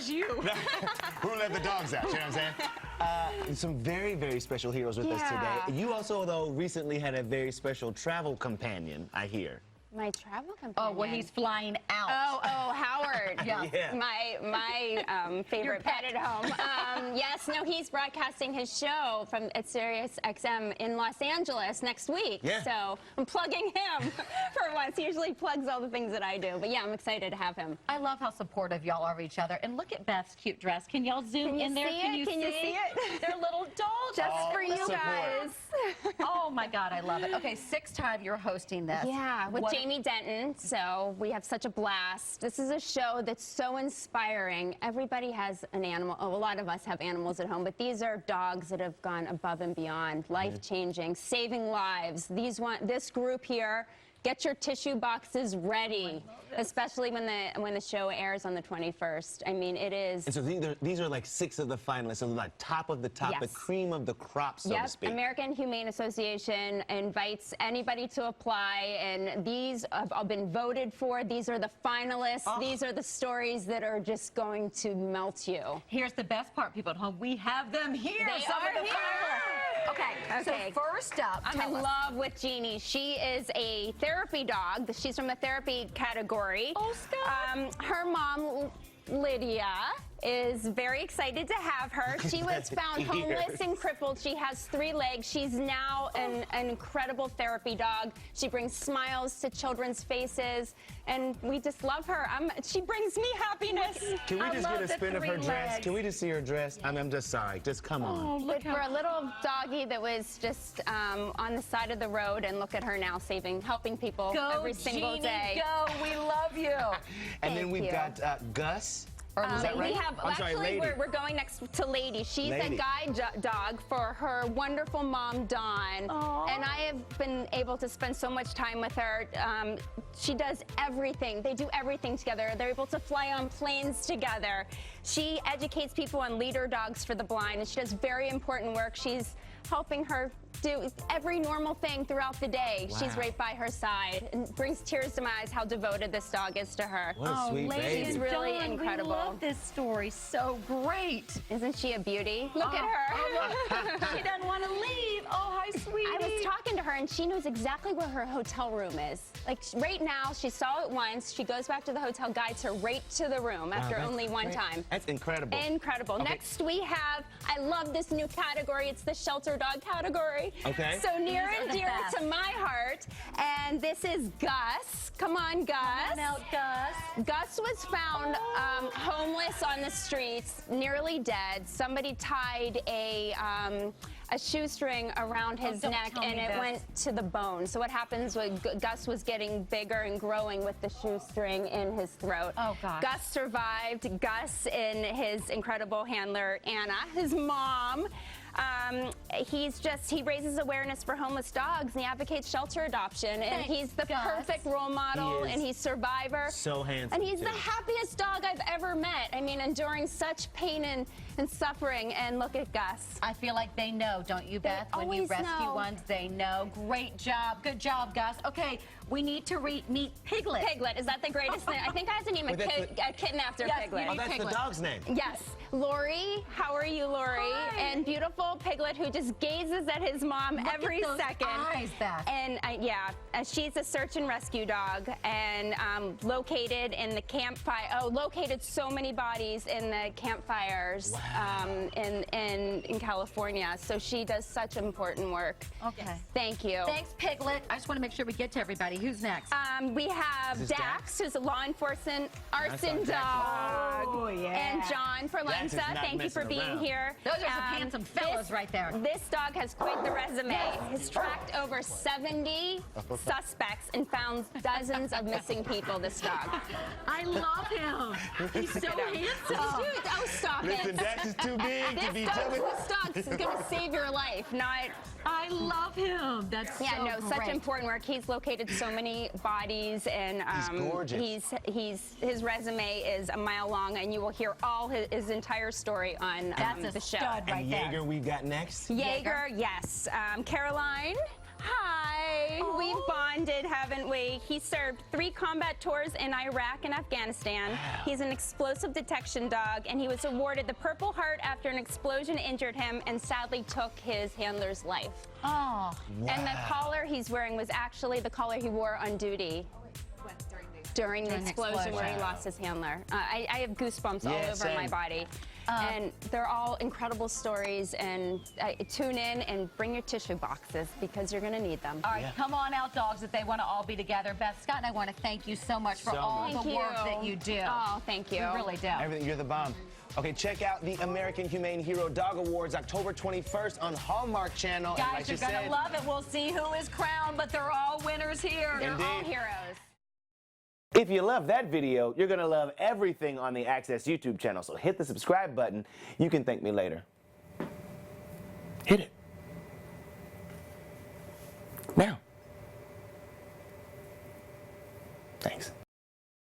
was you. Who let the dogs out? You know what I'm saying? Some very, very special heroes with us today. You also, though, recently had a very special travel companion, I hear. My travel companion? Oh, well, he's flying out. Oh, Howard. Yeah. My favorite pet at home. Yes, no, he's broadcasting his show at Sirius XM in Los Angeles next week. Yeah. So I'm plugging him for once. He usually plugs all the things that I do. But yeah, I'm excited to have him. I love how supportive y'all are of each other. And look at Beth's cute dress. Can y'all zoom in there? Can you see it? They're little dolls. Just for you support. guys. Oh, my God, I love it. Okay, 6th time you're hosting this. Yeah, with Jamie Denton, so we have such a blast. This is a show that's so inspiring. Everybody has an animal. Oh, a lot of us have animals at home, but these are dogs that have gone above and beyond, life-changing, saving lives. This group here, get your tissue boxes ready, especially when the show airs on the 21st. I mean, it is. And so these are like 6 of the finalists, so like top of the top, Yes. the cream of the crop, so to speak. American Humane Association invites anybody to apply, and these have all been voted for. These are the finalists. Oh. These are the stories that are just going to melt you. Here's the best part, people at home. We have them here. They Some are of the here. finalists. Okay. So first up, I'm in love with Jeannie. She is a therapy dog. She's from the therapy category. Oh, Scott. Her mom, Lydia, is very excited to have her. She was found homeless and crippled. She has 3 legs. She's now an incredible therapy dog. She brings smiles to children's faces, and we just love her. She brings me happiness. Can we I just love get a the spin of her 3 dress? legs. Can we just see her dress? I'm just sorry. Just come on. Oh, look For a little doggy that was just on the side of the road, and look at her now, helping people every single Jeannie, day. Go, we love you. And then Thank we've you. got Gus. Is that right? We have, I'm sorry, actually, Lady. we're going next to Lady. She's Lady. a guide dog for her wonderful mom, Dawn. Aww. And I have been able to spend so much time with her. She does everything. They do everything together. They're able to fly on planes together. She educates people on leader dogs for the blind, and she does very important work. She's helping her do every normal thing throughout the day. Wow. She's right by her side, and brings tears to my eyes how devoted this dog is to her. What a sweet baby. She's really Dawn, incredible. We love this story. So great. Isn't she a beauty? Look at her. She doesn't want to leave. Oh, hi, sweetie. I was talking to her, and she knows exactly where her hotel room is. Like, right now, she saw it once. She goes back to the hotel, guides her right to the room after that's only one great. time. That's incredible. Incredible. Okay. Next, we have, I love this new category. It's the shelter dog category. Okay. So near These are and the dear best. to my heart. And this is Gus. Come on, Gus. Come on out, Gus. Gus was found homeless on the streets, nearly dead. Somebody tied a shoestring around his don't neck, tell and me it this. went to the bone. So what happens was Gus was getting bigger and growing with the shoestring in his throat. Oh, gosh. Gus survived. Gus and his incredible handler, Anna, his mom. He raises awareness for homeless dogs, and he advocates shelter adoption, and Thanks, he's the Gus. perfect role model, He is. and he's survivor. So handsome, And he's too. the happiest dog I've ever met. I mean, enduring such pain and suffering, and look at Gus. I feel like they know, don't you, Beth? When you always rescue know. ones, they know. Great job. Good job, Gus. Okay, we need to meet Piglet. Piglet, is that the greatest thing? I think I have to name a, Wait, that's a kitten after Yes, Piglet. you Oh, that's Piglet. the dog's name. Yes, Lori. How are you, Lori? Hi. And beautiful Piglet who just gazes at his mom Look every at those second. eyes, Beth. And she's a search and rescue dog, and located in the campfire. Oh, located so many bodies in the campfires in California. So she does such important work. Okay. Thank you. Thanks, Piglet. I just want to make sure we get to everybody. Who's next? We have Is this Dax, Dax? who's a law enforcement arson our Dax. dog. Oh, yeah. And John Dax is Forlenza, not thank you for messing being around. here. Those are some handsome fellas right there. This dog has quite the resume. Has tracked over 70 suspects and found dozens of missing people, this dog. I love him. He's so handsome. Oh, stop Listen, it. Dax is too big to be jumping. This dog is going to save your life, not... I love him. That's Yeah, so no, such great. important work. He's located so many bodies, and He's gorgeous. his resume is a mile long, and you will hear all his entire story on That's a the show. stud right And there. Jaeger we've got next. Jaeger, yes. Caroline, Hi. We've bonded, haven't we? He served 3 combat tours in Iraq and Afghanistan. He's an explosive detection dog, and he was awarded the Purple Heart after an explosion injured him and sadly took his handler's life. Oh. And the collar he's wearing was actually the collar he wore on duty during the explosion where he lost his handler. I have goosebumps all over same. my body. And they're all incredible stories, and tune in and bring your tissue boxes because you're going to need them. All right, come on out, dogs, if they want to all be together. Beth, Scott and I want to thank you so much for all the work that you do. Oh, thank you. We really do. Everything, you're the bomb. Okay, check out the American Humane Hero Dog Awards October 21st on Hallmark Channel. Guys, and like you're you going said, to love it. We'll see who is crowned, but they're all winners here. They're all Indeed. heroes. If you love that video, you're going to love everything on the Access YouTube channel. So hit the subscribe button. You can thank me later. Hit it. Now. Thanks.